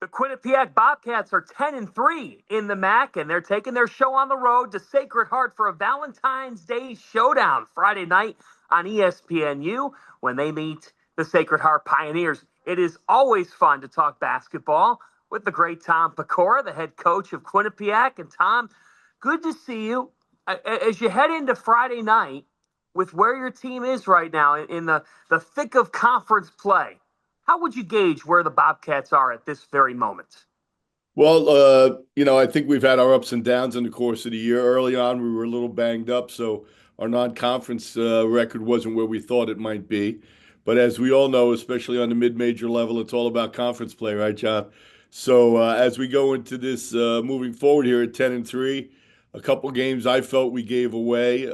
The Quinnipiac Bobcats are 10-3 in the MAAC, and they're taking their show on the road to Sacred Heart for a Valentine's Day showdown Friday night on ESPNU when they meet the Sacred Heart Pioneers. It is always fun to talk basketball with the great Tom Pecora, the head coach of Quinnipiac. And Tom, good to see you. As you head into Friday night with where your team is right now in the thick of conference play, how would you gauge where the Bobcats are at this very moment? Well, I think we've had our ups and downs in the course of the year. Early on, we were a little banged up, so our non-conference record wasn't where we thought it might be. But as we all know, especially on the mid-major level, it's all about conference play, right, John? So as we go into this moving forward here at 10-3, a couple games I felt we gave away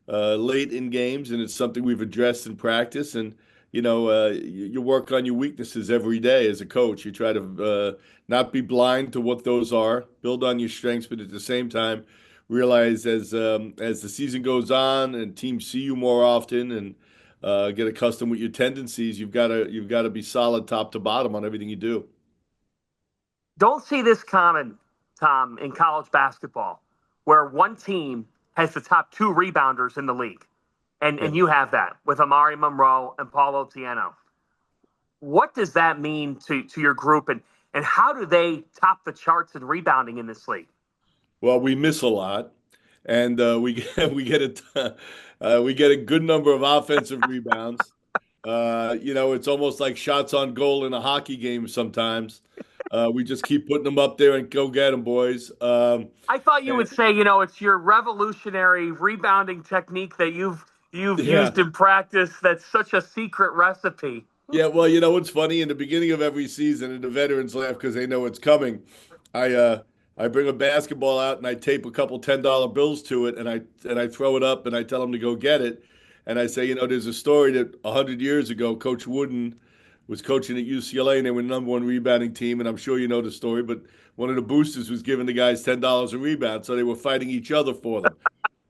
late in games, and it's something we've addressed in practice. And you work on your weaknesses every day as a coach. You try to not be blind to what those are, build on your strengths, but at the same time, realize as the season goes on and teams see you more often and get accustomed with your tendencies, you've got to be solid top to bottom on everything you do. Don't see this common, Tom, in college basketball, where one team has the top two rebounders in the league. And you have that with Amari Monroe and Paul Otieno. What does that mean to your group, and how do they top the charts in rebounding in this league? Well, we miss a lot, and we get a good number of offensive rebounds. It's almost like shots on goal in a hockey game sometimes. We just keep putting them up there and go get them, boys. I thought you would say, it's your revolutionary rebounding technique that you've Yeah. used in practice. That's such a secret recipe. Yeah, well, you know what's funny? In the beginning of every season, and the veterans laugh because they know it's coming. I bring a basketball out and I tape a couple $10 bills to it, and I throw it up and I tell them to go get it. And I say, there's a story that 100 years ago, Coach Wooden was coaching at UCLA and they were the number one rebounding team, and I'm sure you know the story. But one of the boosters was giving the guys $10 a rebound, so they were fighting each other for them.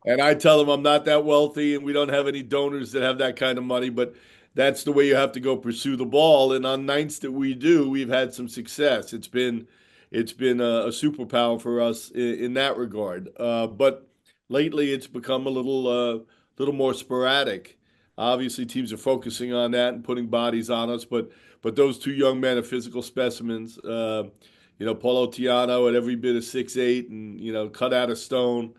And I tell them I'm not that wealthy and we don't have any donors that have that kind of money, but that's the way you have to go pursue the ball. And on nights that we do, we've had some success. It's been a superpower for us in that regard. But lately, it's become a little more sporadic. Obviously, teams are focusing on that and putting bodies on us, but those two young men are physical specimens. Paulo Tiano at every bit of 6'8" and cut out of stone.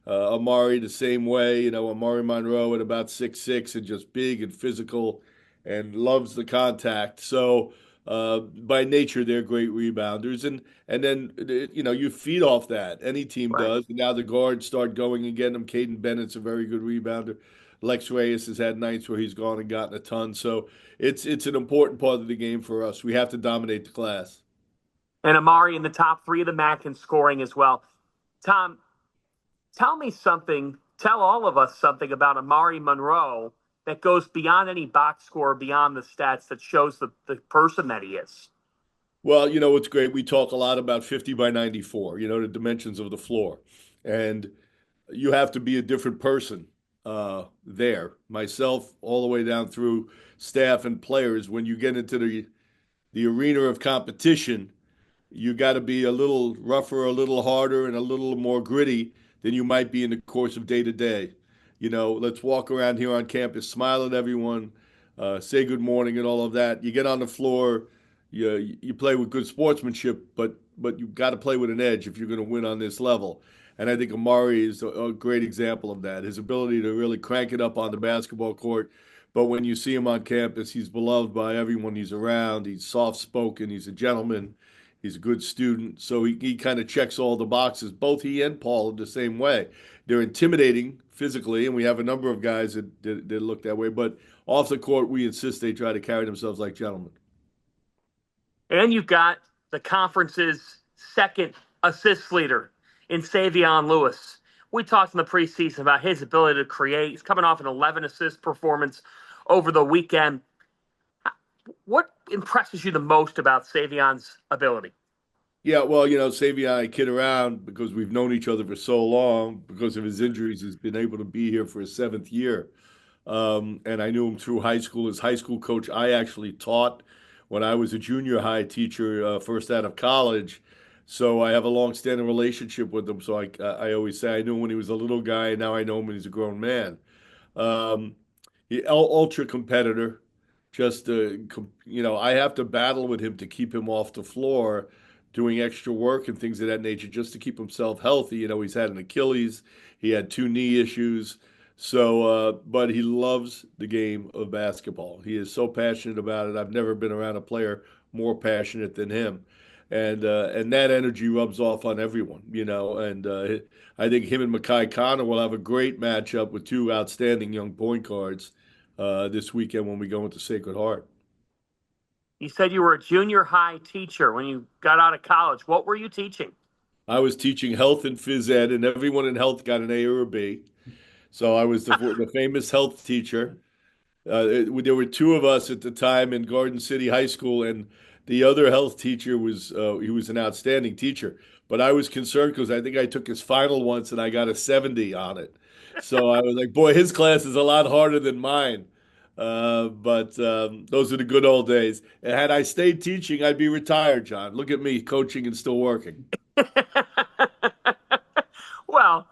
Amari the same way, Amari Monroe at about 6'6" and just big and physical and loves the contact. So by nature, they're great rebounders. And then, you feed off that. Any team Right. does. And now the guards start going and getting them. Caden Bennett's a very good rebounder. Lex Reyes has had nights where he's gone and gotten a ton. So it's an important part of the game for us. We have to dominate the class. And Amari in the top three of the MAC in scoring as well. Tom, tell all of us something about Amari Monroe that goes beyond any box score, beyond the stats, that shows the person that he is. Well, what's great, we talk a lot about 50 by 94, the dimensions of the floor. And you have to be a different person there. Myself, all the way down through staff and players, when you get into the arena of competition, you got to be a little rougher, a little harder, and a little more gritty than you might be in the course of day to day. Let's walk around here on campus, smile at everyone, say good morning, and all of that. You get on the floor, you play with good sportsmanship, but you got to play with an edge if you're going to win on this level. And I think Amari is a great example of that. His ability to really crank it up on the basketball court. But when you see him on campus, he's beloved by everyone he's around. He's soft spoken. He's a gentleman. He's a good student. So he kind of checks all the boxes. Both he and Paul are the same way. They're intimidating physically, and we have a number of guys that look that way. But off the court, we insist they try to carry themselves like gentlemen. And you've got the conference's second assist leader in Savion Lewis. We talked in the preseason about his ability to create. He's coming off an 11 assist performance over the weekend. What impresses you the most about Savion's ability? Yeah, well, Savion, I kid around because we've known each other for so long. Because of his injuries, has been able to be here for his seventh year. And I knew him through high school. His high school coach, I actually taught when I was a junior high teacher, first out of college. So I have a long-standing relationship with him. So I always say I knew him when he was a little guy. Now I know him when he's a grown man. Um, ultra competitor. Just I have to battle with him to keep him off the floor, doing extra work and things of that nature, just to keep himself healthy. He's had an Achilles, he had two knee issues. So, but he loves the game of basketball. He is so passionate about it. I've never been around a player more passionate than him, and that energy rubs off on everyone. And I think him and Makai Connor will have a great matchup with two outstanding young point guards this weekend when we go into Sacred Heart. You said you were a junior high teacher when you got out of college. What were you teaching? I was teaching health and phys ed, and everyone in health got an A or a B. So I was the famous health teacher. There were two of us at the time in Garden City High School, and the other health teacher he was an outstanding teacher. But I was concerned because I think I took his final once and I got a 70 on it. So I was like, boy, his class is a lot harder than mine. But those are the good old days. And had I stayed teaching, I'd be retired, John. Look at me coaching and still working. Well,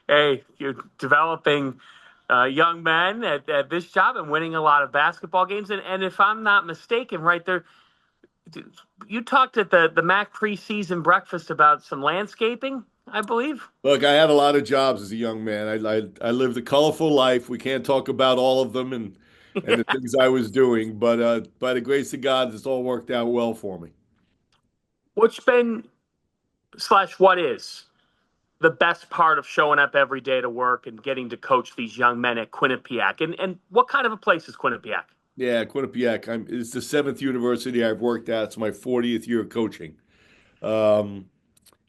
hey, you're developing young men at this job and winning a lot of basketball games. And if I'm not mistaken, right there, you talked at the MAAC preseason breakfast about some landscaping, I believe. Look, I had a lot of jobs as a young man. I lived a colorful life. We can't talk about all of them and the things I was doing, but by the grace of God, it's all worked out well for me. What's been slash what is the best part of showing up every day to work and getting to coach these young men at Quinnipiac? And what kind of a place is Quinnipiac? Yeah, Quinnipiac. It's the seventh university I've worked at. It's my 40th year of coaching. Um,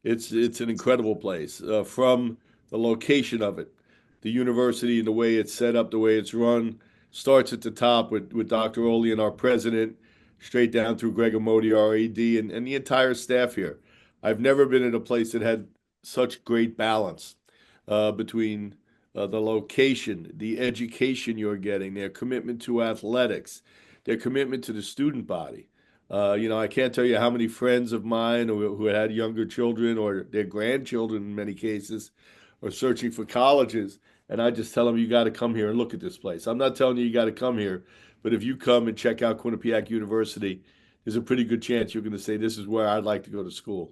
it's an incredible place from the location of it, the university and the way it's set up, the way it's run. Starts at the top with Dr. Oli and our president, straight down through Greg Amodi, our AD, and the entire staff here. I've never been in a place that had such great balance between the location, the education you're getting, their commitment to athletics, their commitment to the student body. I can't tell you how many friends of mine who had younger children or their grandchildren in many cases are searching for colleges. And I just tell them, you got to come here and look at this place. I'm not telling you got to come here, but if you come and check out Quinnipiac University, there's a pretty good chance you're going to say, this is where I'd like to go to school.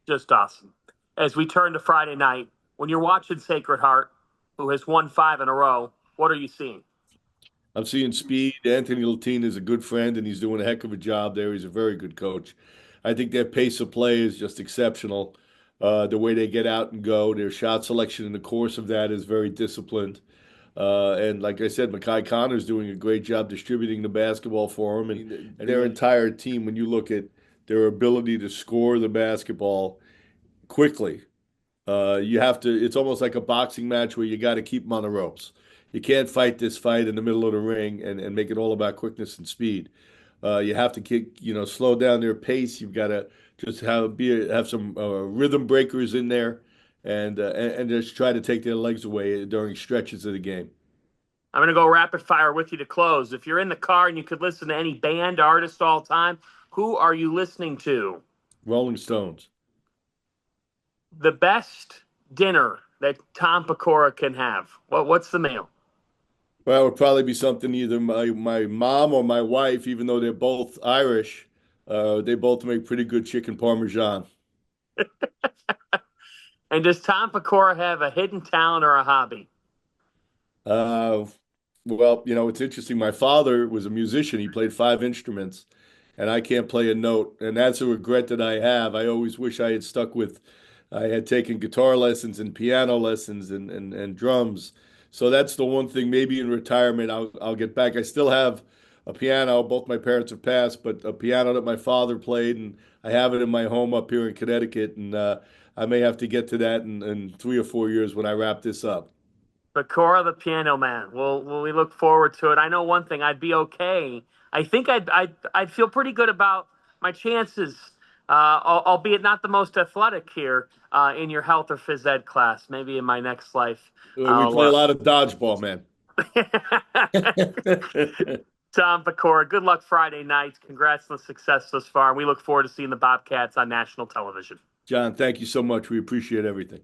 Just awesome. As we turn to Friday night, when you're watching Sacred Heart, who has won 5 in a row, what are you seeing? I'm seeing speed. Anthony Latine is a good friend, and he's doing a heck of a job there. He's a very good coach. I think their pace of play is just exceptional. The way they get out and go, their shot selection in the course of that is very disciplined. And like I said, Makai Connor's doing a great job distributing the basketball for them, and their entire team. When you look at their ability to score the basketball quickly, you have to. It's almost like a boxing match where you got to keep them on the ropes. You can't fight this fight in the middle of the ring and make it all about quickness and speed. You have to slow down their pace. You've got to just have some rhythm breakers in there, and just try to take their legs away during stretches of the game. I'm going to go rapid fire with you to close. If you're in the car and you could listen to any band, artist all time, who are you listening to? Rolling Stones. The best dinner that Tom Pecora can have. What's the meal? Well, it would probably be something either my mom or my wife, even though they're both Irish. They both make pretty good chicken parmesan. And does Tom Pecora have a hidden talent or a hobby? Uh, well, it's interesting. My father was a musician. He played 5 instruments, and I can't play a note. And that's a regret that I have. I always wish I had stuck with, I had taken guitar lessons and piano lessons and drums. So that's the one thing. Maybe in retirement, I'll get back. I still have a piano. Both my parents have passed, but a piano that my father played, and I have it in my home up here in Connecticut. And I may have to get to that in 3 or 4 years when I wrap this up. Pecora the Piano Man. Well, we look forward to it. I know one thing. I'd be okay. I think I'd feel pretty good about my chances, albeit not the most athletic here in your health or phys ed class. Maybe in my next life. We play a lot of dodgeball, man. Tom Pecora, good luck Friday night. Congrats on the success thus far. And we look forward to seeing the Bobcats on national television. John, thank you so much. We appreciate everything.